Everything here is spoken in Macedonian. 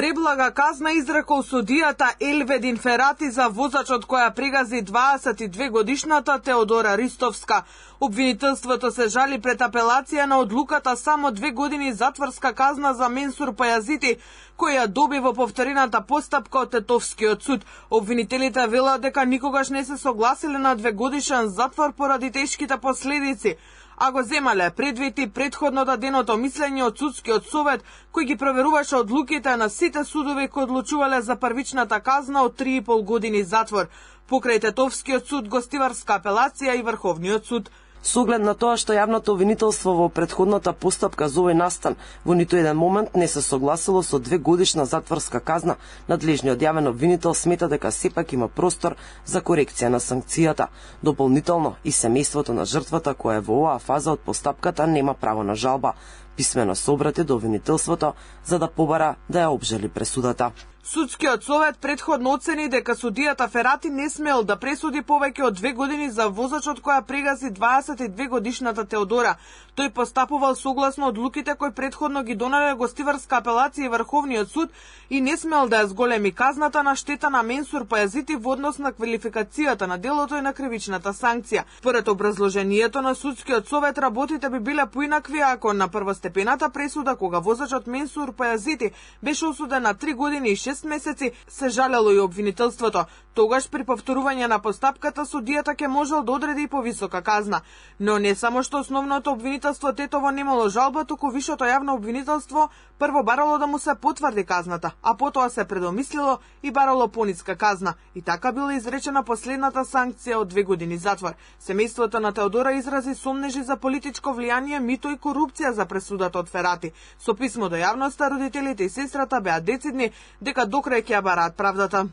Преблага казна изрекол судијата Елведин Ферати за возачот која пригази 22 годишната Теодора Ристовска. Обвинителството се жали пред апелација на одлуката само 2 години затворска казна за Менсур Пајазити, која доби во повторената постапка од Тетовскиот суд. Обвинителите велат дека никогаш не се согласиле на 2-годишен затвор поради тешките последици, а го земале предвид и предходното деното мислење од судскиот совет, кој ги проверуваше одлуките на сите судови кои одлучувале за првичната казна од 3,5 години затвор. Покрај Тетовскиот суд, гостиварска апелација и Врховниот суд. Со оглед на тоа што јавното обвинителство во претходната постапка за овој настан во ниту еден момент не се согласило со 2-годишна затворска казна, надлежниот јавен обвинител смета дека сепак има простор за корекција на санкцијата. Дополнително и семејството на жртвата која е во оваа фаза од постапката нема право на жалба. Писмено се обрати до обвинителството за да побара да ја обжали пресудата. Судскиот совет претходно оцени дека судијата Ферати не смел да пресуди повеќе од 2 години за возачот која прегази 22 годишната Теодора. Тој постапувал согласно одлуките кои претходно ги донале гостиварска апелација и Врховниот суд и не смел да ја зголеми казната на штета на Менсур Пајазити во однос на квалификацијата на делото и на кривичната санкција. Според образложението на судскиот совет, работите би биле поинакви ако на првостепената пресуда, кога возачот Менсур Пајазити беше осуден на 3 години и 6 месеци, се жалело и обвинителството. Тогаш при повторување на постапката судијата ќе можел да одреди и повисока казна. Но не само што основното обвинителство Тетово немало жалба, туку вишето јавно обвинителство прво барало да му се потврди казната, а потоа се предомислило и барало пониска казна. И така била изречена последната санкција од 2 години затвор. Семејството на Теодора изрази сомнежи за политичко влијание, мито и корупција за пресудата од Ферати. Со писмо до јавноста, родителите и сестрата беа децидни дека докрај ќе ја бараат правдата.